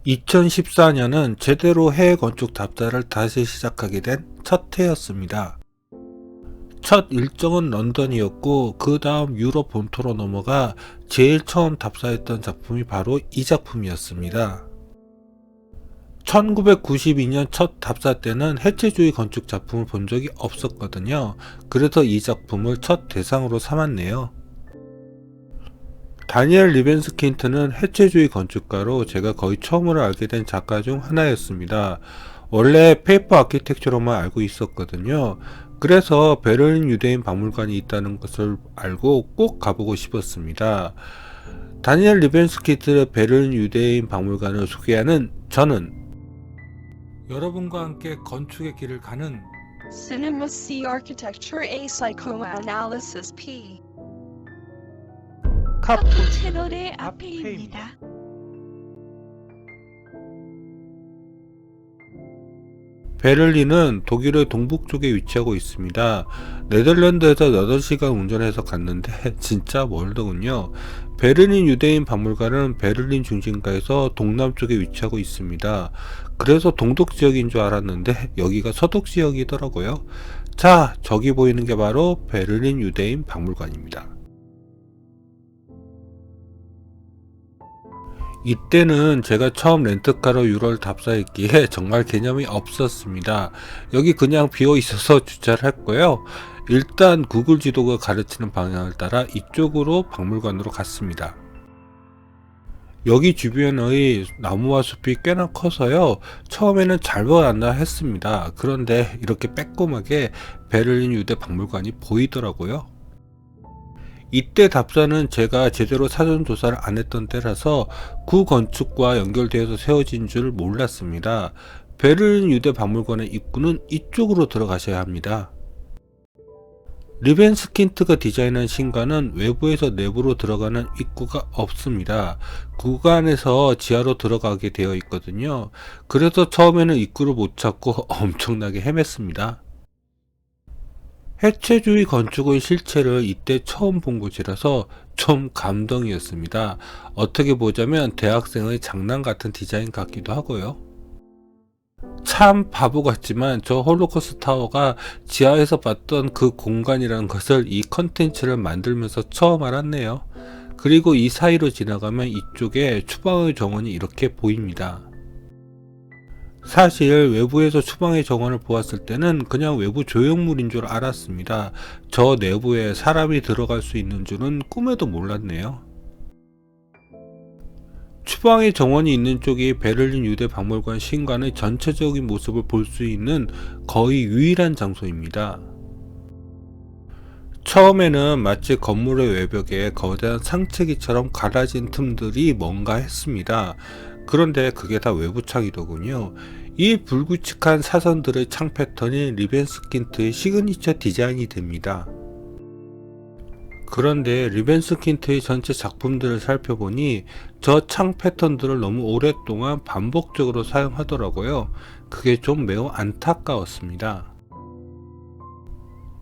2014년은 제대로 해외 건축 답사를 다시 시작하게 된 첫 해였습니다. 첫 일정은 런던이었고 그 다음 유럽 본토로 넘어가 제일 처음 답사했던 작품이 바로 이 작품이었습니다. 1992년 첫 답사 때는 해체주의 건축 작품을 본 적이 없었거든요. 그래서 이 작품을 첫 대상으로 삼았네요. 다니엘 리벤스킨트는 해체주의 건축가로 제가 거의 처음으로 알게 된 작가 중 하나였습니다. 원래 페이퍼 아키텍처로만 알고 있었거든요. 그래서 베를린 유대인 박물관이 있다는 것을 알고 꼭 가보고 싶었습니다. 다니엘 리벤스킨트의 베를린 유대인 박물관을 소개하는 저는 여러분과 함께 건축의 길을 가는 Cinema C Architecture A Psychoanalysis P 카푸 채널의 앞에입니다. 베를린은 독일의 동북쪽에 위치하고 있습니다. 네덜란드에서 8시간 운전해서 갔는데 진짜 멀더군요. 베를린 유대인 박물관은 베를린 중심가에서 동남쪽에 위치하고 있습니다. 그래서 동독 지역인 줄 알았는데 여기가 서독 지역이더라고요. 자, 저기 보이는 게 바로 베를린 유대인 박물관입니다. 이때는 제가 처음 렌트카로 유럽을 답사했기에 정말 개념이 없었습니다. 여기 그냥 비어 있어서 주차를 했고요. 일단 구글 지도가 가르치는 방향을 따라 이쪽으로 박물관으로 갔습니다. 여기 주변의 나무와 숲이 꽤나 커서요. 처음에는 잘 보았나 했습니다. 그런데 이렇게 빼꼼하게 베를린 유대 박물관이 보이더라고요. 이때 답사는 제가 제대로 사전 조사를 안 했던 때라서 구건축과 연결되어서 세워진 줄 몰랐습니다. 베를린 유대 박물관의 입구는 이쪽으로 들어가셔야 합니다. 리벤스킨트가 디자인한 신관은 외부에서 내부로 들어가는 입구가 없습니다. 구간에서 지하로 들어가게 되어 있거든요. 그래서 처음에는 입구를 못 찾고 엄청나게 헤맸습니다. 해체주의 건축의 실체를 이때 처음 본 곳이라서 좀 감동이었습니다. 어떻게 보자면 대학생의 장난 같은 디자인 같기도 하고요. 참 바보 같지만 저 홀로코스트 타워가 지하에서 봤던 그 공간이라는 것을 이 컨텐츠를 만들면서 처음 알았네요. 그리고 이 사이로 지나가면 이쪽에 추방의 정원이 이렇게 보입니다. 사실 외부에서 추방의 정원을 보았을 때는 그냥 외부 조형물인 줄 알았습니다. 저 내부에 사람이 들어갈 수 있는 줄은 꿈에도 몰랐네요. 추방의 정원이 있는 쪽이 베를린 유대 박물관 신관의 전체적인 모습을 볼 수 있는 거의 유일한 장소입니다. 처음에는 마치 건물의 외벽에 거대한 상체기처럼 갈라진 틈들이 뭔가 했습니다. 그런데 그게 다 외부 창이더군요. 이 불규칙한 사선들의 창 패턴이 리벤스킨트의 시그니처 디자인이 됩니다. 그런데 리벤스킨트의 전체 작품들을 살펴보니 저 창 패턴들을 너무 오랫동안 반복적으로 사용하더라고요. 그게 좀 매우 안타까웠습니다.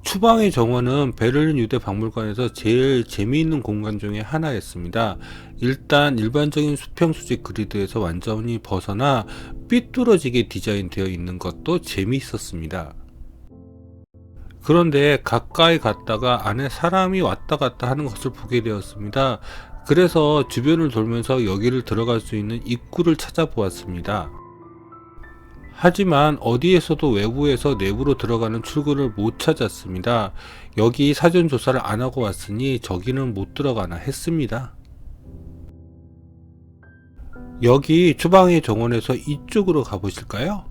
추방의 정원은 베를린 유대 박물관에서 제일 재미있는 공간 중에 하나였습니다. 일단 일반적인 수평수직 그리드에서 완전히 벗어나 삐뚤어지게 디자인되어 있는 것도 재미있었습니다. 그런데 가까이 갔다가 안에 사람이 왔다 갔다 하는 것을 보게 되었습니다. 그래서 주변을 돌면서 여기를 들어갈 수 있는 입구를 찾아보았습니다. 하지만 어디에서도 외부에서 내부로 들어가는 출구를 못 찾았습니다. 여기 사전 조사를 안 하고 왔으니 저기는 못 들어가나 했습니다. 여기 주방의 정원에서 이쪽으로 가보실까요?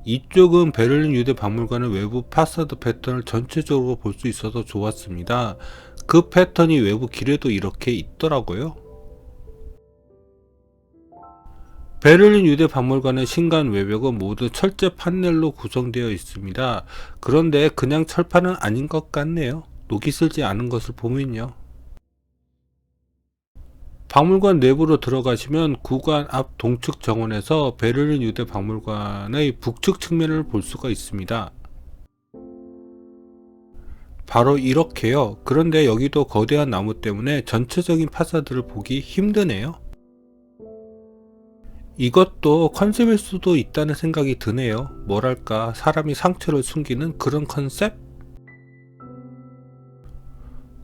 이쪽은 베를린 유대 박물관의 외부 파사드 패턴을 전체적으로 볼 수 있어서 좋았습니다. 그 패턴이 외부 길에도 이렇게 있더라고요. 베를린 유대 박물관의 신관 외벽은 모두 철제 판넬로 구성되어 있습니다. 그런데 그냥 철판은 아닌 것 같네요. 녹이 슬지 않은 것을 보면요. 박물관 내부로 들어가시면 구관 앞 동측 정원에서 베를린 유대 박물관의 북측 측면을 볼 수가 있습니다. 바로 이렇게요. 그런데 여기도 거대한 나무 때문에 전체적인 파사드를 보기 힘드네요. 이것도 컨셉일 수도 있다는 생각이 드네요. 뭐랄까, 사람이 상처를 숨기는 그런 컨셉?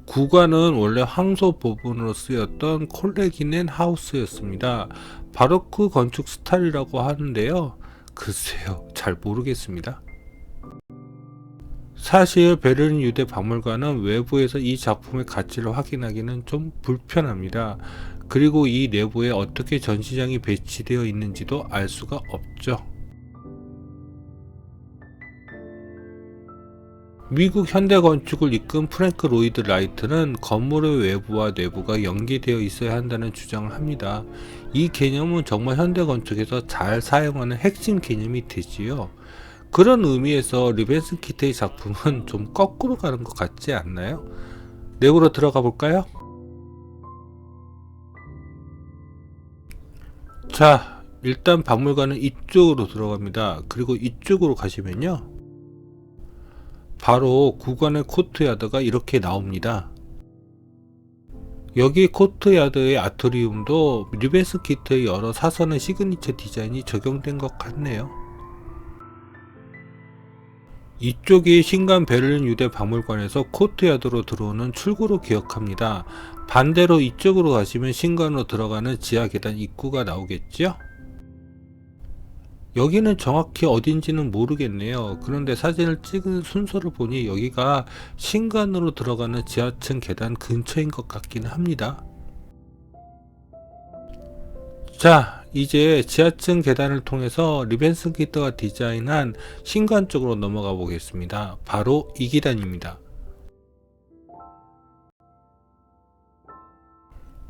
구간은 원래 황소 부분으로 쓰였던 콜레기넨 하우스였습니다. 바로크 건축 스타일이라고 하는데요. 글쎄요, 잘 모르겠습니다. 사실 베를린 유대 박물관은 외부에서 이 작품의 가치를 확인하기는 좀 불편합니다. 그리고 이 내부에 어떻게 전시장이 배치되어 있는지도 알 수가 없죠. 미국 현대 건축을 이끈 프랭크 로이드 라이트는 건물의 외부와 내부가 연계되어 있어야 한다는 주장을 합니다. 이 개념은 정말 현대 건축에서 잘 사용하는 핵심 개념이 되지요. 그런 의미에서 리벤스키트의 작품은 좀 거꾸로 가는 것 같지 않나요? 내부로 들어가 볼까요? 자, 일단 박물관은 이쪽으로 들어갑니다. 그리고 이쪽으로 가시면요, 바로 구간의 코트야드가 이렇게 나옵니다. 여기 코트야드의 아트리움도 리벤스키트의 여러 사선의 시그니처 디자인이 적용된 것 같네요. 이쪽이 신간 베를린 유대 박물관에서 코트야드로 들어오는 출구로 기억합니다. 반대로 이쪽으로 가시면 신관으로 들어가는 지하 계단 입구가 나오겠죠? 여기는 정확히 어딘지는 모르겠네요. 그런데 사진을 찍은 순서를 보니 여기가 신관으로 들어가는 지하층 계단 근처인 것 같긴 합니다. 자, 이제 지하층 계단을 통해서 리벤스키트가 디자인한 신관 쪽으로 넘어가 보겠습니다. 바로 이 계단입니다.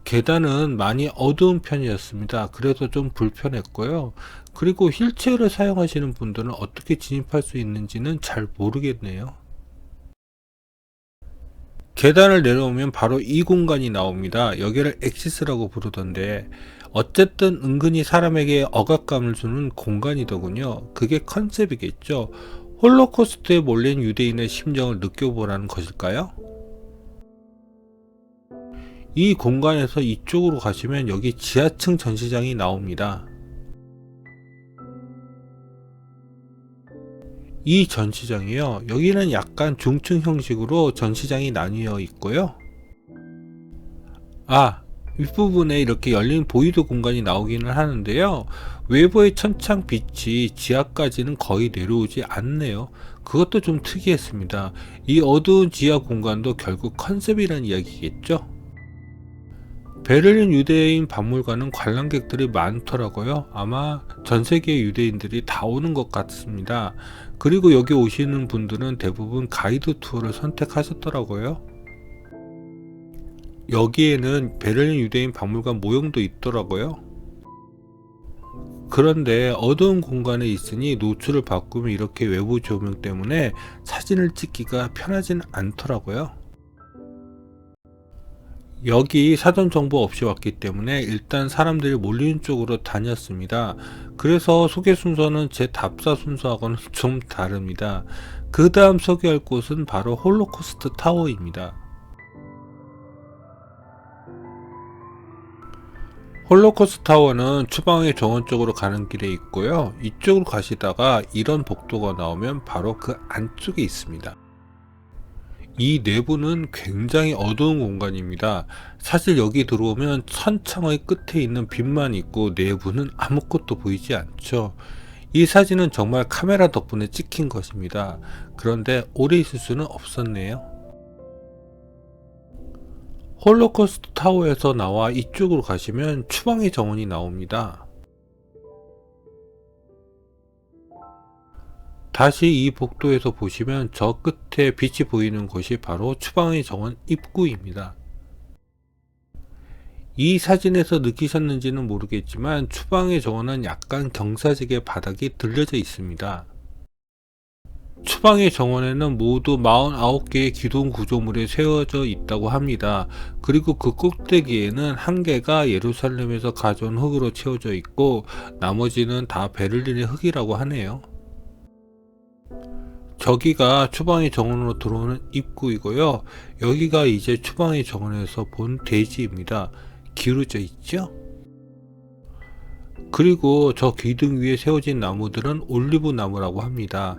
계단은 많이 어두운 편이었습니다. 그래서 좀 불편했고요. 그리고 휠체어를 사용하시는 분들은 어떻게 진입할 수 있는지는 잘 모르겠네요. 계단을 내려오면 바로 이 공간이 나옵니다. 여기를 엑시스라고 부르던데 어쨌든 은근히 사람에게 억압감을 주는 공간이더군요. 그게 컨셉이겠죠. 홀로코스트에 몰린 유대인의 심정을 느껴보라는 것일까요? 이 공간에서 이쪽으로 가시면 여기 지하층 전시장이 나옵니다. 이 전시장이요, 여기는 약간 중층 형식으로 전시장이 나뉘어 있고요. 윗부분에 이렇게 열린 보이드 공간이 나오기는 하는데요, 외부의 천창 빛이 지하까지는 거의 내려오지 않네요. 그것도 좀 특이했습니다. 이 어두운 지하 공간도 결국 컨셉이란 이야기겠죠. 베를린 유대인 박물관은 관람객들이 많더라고요. 아마 전세계 유대인들이 다 오는 것 같습니다. 그리고 여기 오시는 분들은 대부분 가이드 투어를 선택하셨더라고요. 여기에는 베를린 유대인 박물관 모형도 있더라고요. 그런데 어두운 공간에 있으니 노출을 바꾸면 이렇게 외부 조명 때문에 사진을 찍기가 편하진 않더라고요. 여기 사전 정보 없이 왔기 때문에 일단 사람들이 몰리는 쪽으로 다녔습니다. 그래서 소개 순서는 제 답사 순서하고는 좀 다릅니다. 그 다음 소개할 곳은 바로 홀로코스트 타워입니다. 홀로코스트 타워는 추방의 정원 쪽으로 가는 길에 있고요. 이쪽으로 가시다가 이런 복도가 나오면 바로 그 안쪽에 있습니다. 이 내부는 굉장히 어두운 공간입니다. 사실 여기 들어오면 천창의 끝에 있는 빛만 있고 내부는 아무것도 보이지 않죠. 이 사진은 정말 카메라 덕분에 찍힌 것입니다. 그런데 오래 있을 수는 없었네요. 홀로코스트 타워에서 나와 이쪽으로 가시면 추방의 정원이 나옵니다. 다시 이 복도에서 보시면 저 끝에 빛이 보이는 곳이 바로 추방의 정원 입구입니다. 이 사진에서 느끼셨는지는 모르겠지만 추방의 정원은 약간 경사지게 바닥이 들려져 있습니다. 추방의 정원에는 모두 49개의 기둥 구조물이 세워져 있다고 합니다. 그리고 그 꼭대기에는 한 개가 예루살렘에서 가져온 흙으로 채워져 있고 나머지는 다 베를린의 흙이라고 하네요. 저기가 추방의 정원으로 들어오는 입구이고요. 여기가 이제 추방의 정원에서 본 대지입니다. 기울어져 있죠? 그리고 저 기둥 위에 세워진 나무들은 올리브 나무라고 합니다.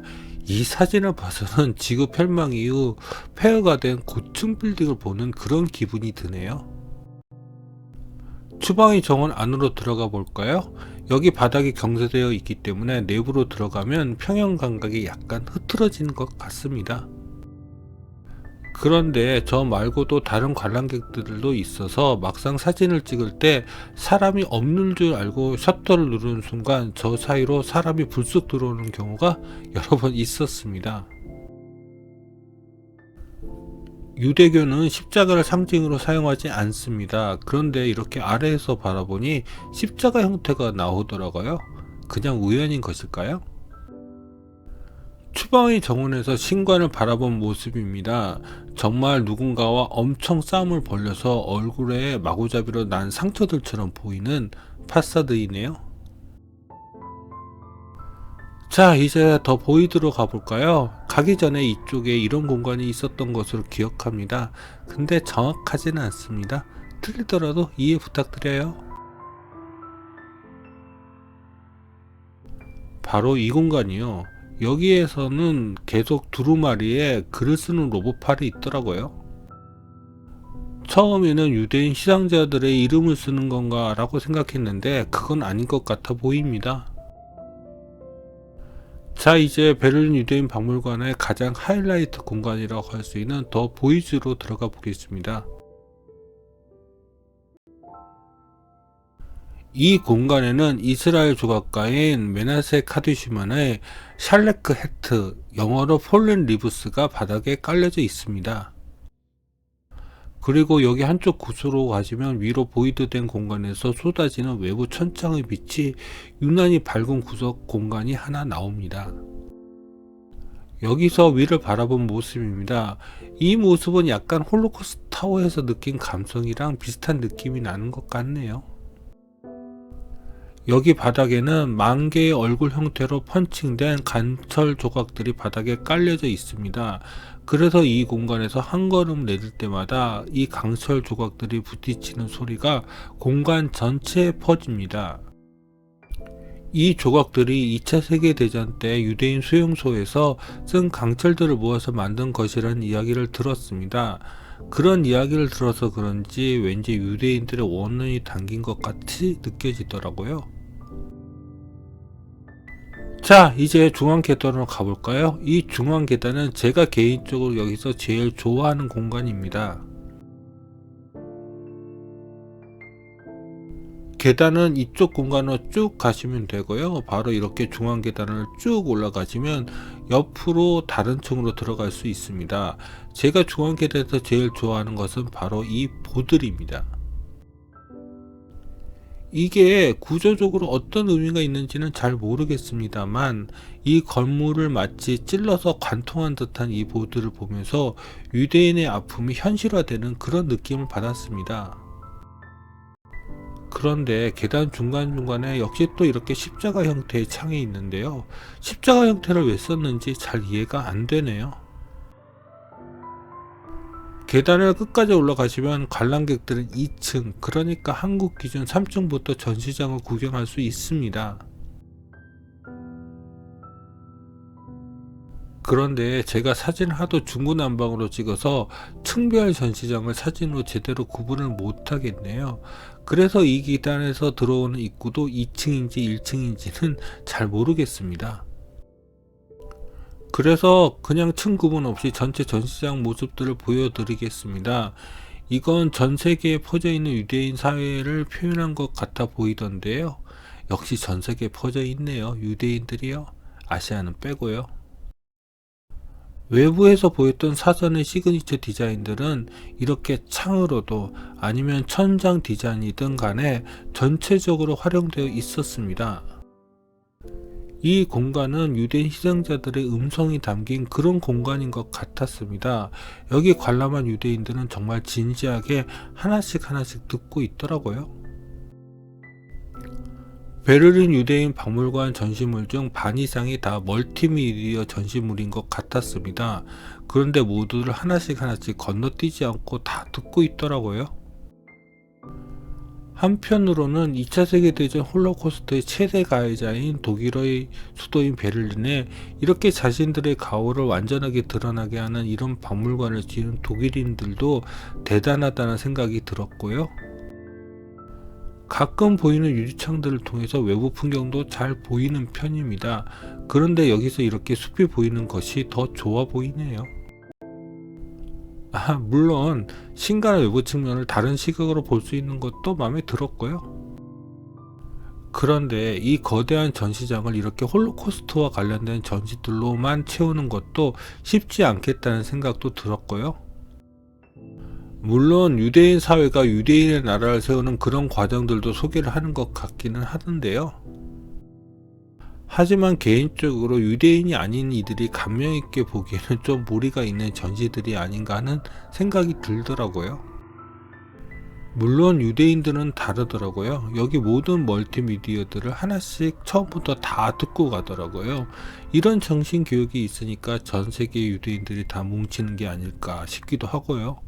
이 사진을 봐서는 지구 멸망 이후 폐허가 된 고층 빌딩을 보는 그런 기분이 드네요. 추방의 정원 안으로 들어가 볼까요? 여기 바닥이 경사되어 있기 때문에 내부로 들어가면 평형 감각이 약간 흐트러지는 것 같습니다. 그런데 저 말고도 다른 관람객들도 있어서 막상 사진을 찍을 때 사람이 없는 줄 알고 셔터를 누르는 순간 저 사이로 사람이 불쑥 들어오는 경우가 여러 번 있었습니다. 유대교는 십자가를 상징으로 사용하지 않습니다. 그런데 이렇게 아래에서 바라보니 십자가 형태가 나오더라고요. 그냥 우연인 것일까요? 추방의 정원에서 신관을 바라본 모습입니다. 정말 누군가와 엄청 싸움을 벌여서 얼굴에 마구잡이로 난 상처들처럼 보이는 파사드이네요. 자, 이제 더 보이드로 가볼까요? 가기 전에 이쪽에 이런 공간이 있었던 것으로 기억합니다. 근데 정확하지는 않습니다. 틀리더라도 이해 부탁드려요. 바로 이 공간이요. 여기에서는 계속 두루마리에 글을 쓰는 로봇팔이 있더라고요. 처음에는 유대인 시상자들의 이름을 쓰는 건가 라고 생각했는데 그건 아닌 것 같아 보입니다. 자, 이제 베를린 유대인 박물관의 가장 하이라이트 공간이라고 할 수 있는 더 보이즈로 들어가 보겠습니다. 이 공간에는 이스라엘 조각가인 메나세 카두시만의 샬레크 헤트, 영어로 폴렌 리브스가 바닥에 깔려져 있습니다. 그리고 여기 한쪽 구조로 가시면 위로 보이드된 공간에서 쏟아지는 외부 천장의 빛이 유난히 밝은 구석 공간이 하나 나옵니다. 여기서 위를 바라본 모습입니다. 이 모습은 약간 홀로코스트 타워에서 느낀 감성이랑 비슷한 느낌이 나는 것 같네요. 여기 바닥에는 만 개의 얼굴 형태로 펀칭된 관철 조각들이 바닥에 깔려져 있습니다. 그래서 이 공간에서 한 걸음 내릴 때마다 이 강철 조각들이 부딪히는 소리가 공간 전체에 퍼집니다. 이 조각들이 2차 세계대전 때 유대인 수용소에서 쓴 강철들을 모아서 만든 것이라는 이야기를 들었습니다. 그런 이야기를 들어서 그런지 왠지 유대인들의 원혼이 담긴 것 같이 느껴지더라고요. 자, 이제 중앙 계단으로 가볼까요? 이 중앙 계단은 제가 개인적으로 여기서 제일 좋아하는 공간입니다. 계단은 이쪽 공간으로 쭉 가시면 되고요. 바로 이렇게 중앙 계단을 쭉 올라가시면 옆으로 다른 층으로 들어갈 수 있습니다. 제가 중앙 계단에서 제일 좋아하는 것은 바로 이 보들입니다. 이게 구조적으로 어떤 의미가 있는지는 잘 모르겠습니다만 이 건물을 마치 찔러서 관통한 듯한 이 보드를 보면서 유대인의 아픔이 현실화되는 그런 느낌을 받았습니다. 그런데 계단 중간중간에 역시 또 이렇게 십자가 형태의 창이 있는데요. 십자가 형태를 왜 썼는지 잘 이해가 안 되네요. 계단을 끝까지 올라가시면 관람객들은 2층, 그러니까 한국 기준 3층부터 전시장을 구경할 수 있습니다. 그런데 제가 사진을 하도 중구난방으로 찍어서 층별 전시장을 사진으로 제대로 구분을 못하겠네요. 그래서 이 계단에서 들어오는 입구도 2층인지 1층인지는 잘 모르겠습니다. 그래서 그냥 층 구분 없이 전체 전시장 모습들을 보여드리겠습니다. 이건 전 세계에 퍼져 있는 유대인 사회를 표현한 것 같아 보이던데요. 역시 전 세계에 퍼져 있네요. 유대인들이요. 아시아는 빼고요. 외부에서 보였던 사전의 시그니처 디자인들은 이렇게 창으로도 아니면 천장 디자인이든 간에 전체적으로 활용되어 있었습니다. 이 공간은 유대인 희생자들의 음성이 담긴 그런 공간인 것 같았습니다. 여기 관람한 유대인들은 정말 진지하게 하나씩 듣고 있더라고요. 베를린 유대인 박물관 전시물 중 반 이상이 다 멀티미디어 전시물인 것 같았습니다. 그런데 모두를 하나씩 건너뛰지 않고 다 듣고 있더라고요. 한편으로는 2차 세계대전 홀로코스트의 최대 가해자인 독일의 수도인 베를린에 이렇게 자신들의 가오를 완전하게 드러나게 하는 이런 박물관을 지은 독일인들도 대단하다는 생각이 들었고요. 가끔 보이는 유리창들을 통해서 외부 풍경도 잘 보이는 편입니다. 그런데 여기서 이렇게 숲이 보이는 것이 더 좋아 보이네요. 물론 신간의 외부 측면을 다른 시각으로 볼 수 있는 것도 마음에 들었고요. 그런데 이 거대한 전시장을 이렇게 홀로코스트와 관련된 전시들로만 채우는 것도 쉽지 않겠다는 생각도 들었고요. 물론 유대인 사회가 유대인의 나라를 세우는 그런 과정들도 소개를 하는 것 같기는 하던데요. 하지만 개인적으로 유대인이 아닌 이들이 감명 있게 보기에는 좀 무리가 있는 전시들이 아닌가 하는 생각이 들더라고요. 물론 유대인들은 다르더라고요. 여기 모든 멀티미디어들을 하나씩 처음부터 다 듣고 가더라고요. 이런 정신교육이 있으니까 전 세계 유대인들이 다 뭉치는 게 아닐까 싶기도 하고요.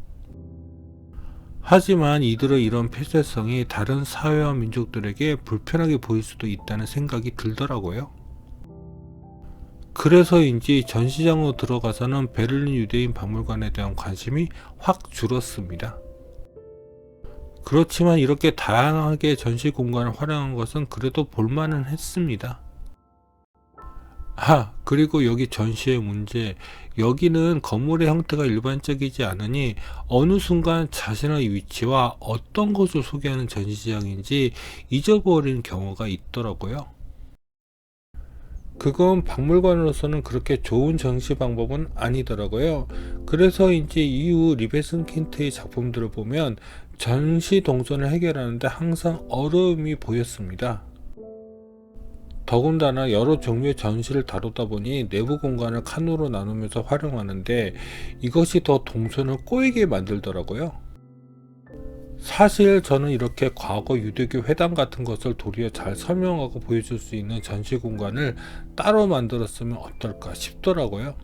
하지만 이들의 이런 폐쇄성이 다른 사회와 민족들에게 불편하게 보일 수도 있다는 생각이 들더라고요. 그래서인지 전시장으로 들어가서는 베를린 유대인 박물관에 대한 관심이 확 줄었습니다. 그렇지만 이렇게 다양하게 전시 공간을 활용한 것은 그래도 볼만은 했습니다. 그리고 여기 전시의 문제, 여기는 건물의 형태가 일반적이지 않으니 어느 순간 자신의 위치와 어떤 것을 소개하는 전시장인지 잊어버리는 경우가 있더라고요. 그건 박물관으로서는 그렇게 좋은 전시 방법은 아니더라고요. 그래서인지 이후 리베슨킨트의 작품들을 보면 전시 동선을 해결하는데 항상 어려움이 보였습니다. 더군다나 여러 종류의 전시를 다루다 보니 내부 공간을 칸으로 나누면서 활용하는데 이것이 더 동선을 꼬이게 만들더라고요. 사실 저는 이렇게 과거 유대교 회당 같은 것을 도리어 잘 설명하고 보여줄 수 있는 전시 공간을 따로 만들었으면 어떨까 싶더라고요.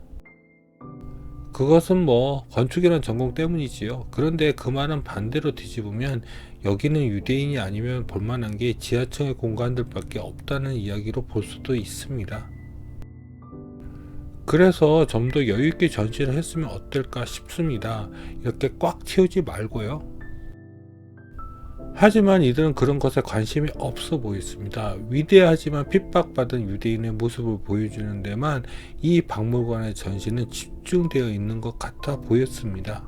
그것은 건축이란 전공 때문이지요. 그런데 그 말은 반대로 뒤집으면 여기는 유대인이 아니면 볼만한 게 지하층의 공간들밖에 없다는 이야기로 볼 수도 있습니다. 그래서 좀 더 여유있게 전시를 했으면 어떨까 싶습니다. 이렇게 꽉 채우지 말고요. 하지만 이들은 그런 것에 관심이 없어 보였습니다. 위대하지만 핍박받은 유대인의 모습을 보여주는 데만 이 박물관의 전시는 집중되어 있는 것 같아 보였습니다.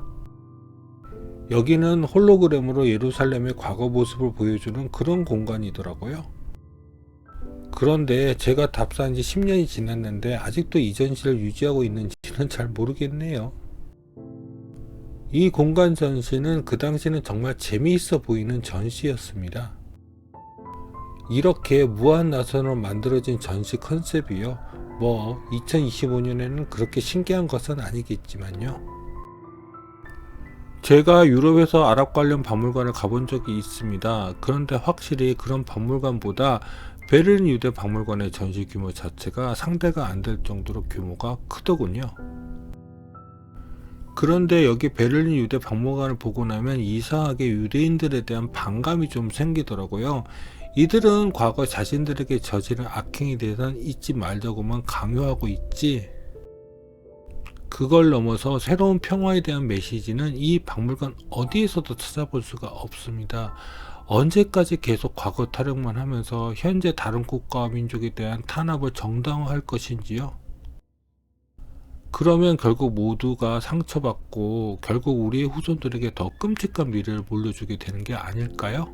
여기는 홀로그램으로 예루살렘의 과거 모습을 보여주는 그런 공간이더라고요. 그런데 제가 답사한 지 10년이 지났는데 아직도 이 전시를 유지하고 있는지는 잘 모르겠네요. 이 공간 전시는 그 당시는 정말 재미있어 보이는 전시였습니다. 이렇게 무한나선으로 만들어진 전시 컨셉이요. 2025년에는 그렇게 신기한 것은 아니겠지만요. 제가 유럽에서 아랍 관련 박물관을 가본 적이 있습니다. 그런데 확실히 그런 박물관보다 베를린 유대 박물관의 전시 규모 자체가 상대가 안 될 정도로 규모가 크더군요. 그런데 여기 베를린 유대 박물관을 보고 나면 이상하게 유대인들에 대한 반감이 좀 생기더라고요. 이들은 과거 자신들에게 저지른 악행에 대해서는 잊지 말자고만 강요하고 있지, 그걸 넘어서 새로운 평화에 대한 메시지는 이 박물관 어디에서도 찾아볼 수가 없습니다. 언제까지 계속 과거 타령만 하면서 현재 다른 국가와 민족에 대한 탄압을 정당화할 것인지요? 그러면 결국 모두가 상처받고 결국 우리의 후손들에게 더 끔찍한 미래를 물려주게 되는 게 아닐까요?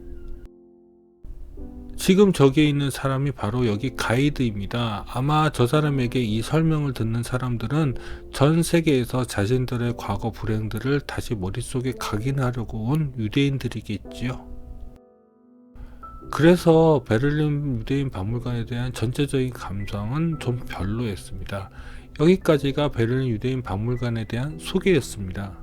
지금 저기에 있는 사람이 바로 여기 가이드입니다. 아마 저 사람에게 이 설명을 듣는 사람들은 전 세계에서 자신들의 과거 불행들을 다시 머릿속에 각인하려고 온 유대인들이겠지요. 그래서 베를린 유대인 박물관에 대한 전체적인 감상은 좀 별로였습니다. 여기까지가 베를린 유대인 박물관에 대한 소개였습니다.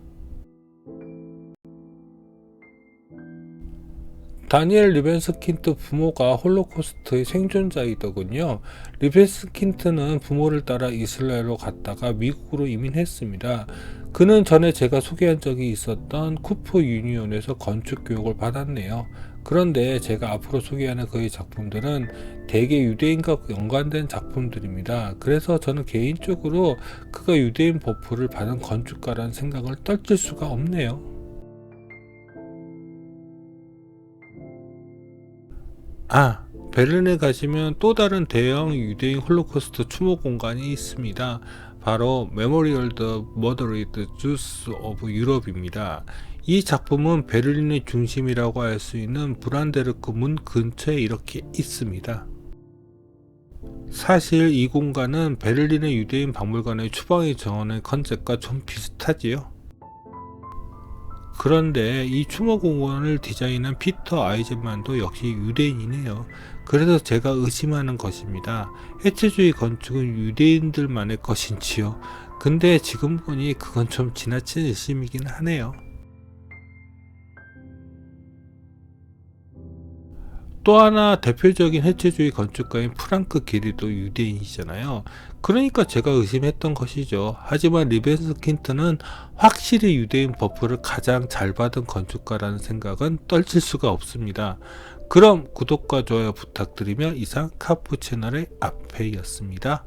다니엘 리벤스킨트 부모가 홀로코스트의 생존자이더군요. 리벤스킨트는 부모를 따라 이스라엘로 갔다가 미국으로 이민했습니다. 그는 전에 제가 소개한 적이 있었던 쿠퍼 유니온에서 건축 교육을 받았네요. 그런데 제가 앞으로 소개하는 그의 작품들은 대개 유대인과 연관된 작품들입니다. 그래서 저는 개인적으로 그가 유대인 버프를 받은 건축가라는 생각을 떨칠 수가 없네요. 베를린에 가시면 또 다른 대형 유대인 홀로코스트 추모 공간이 있습니다. 바로 메모리얼 더 머더리드 주스 오브 유럽입니다. 이 작품은 베를린의 중심이라고 할 수 있는 브란데르크 문 근처에 이렇게 있습니다. 사실 이 공간은 베를린의 유대인 박물관의 추방의 정원의 컨셉과 좀 비슷하지요. 그런데 이 추모공원을 디자인한 피터 아이젠만도 역시 유대인이네요. 그래서 제가 의심하는 것입니다. 해체주의 건축은 유대인들만의 것인지요. 근데 지금 보니 그건 좀 지나친 의심이긴 하네요. 또 하나 대표적인 해체주의 건축가인 프랑크 게리도 유대인이잖아요. 그러니까 제가 의심했던 것이죠. 하지만 리벤스킨트는 확실히 유대인 버프를 가장 잘 받은 건축가라는 생각은 떨칠 수가 없습니다. 그럼 구독과 좋아요 부탁드리며 이상 카푸 채널의 앞에였습니다.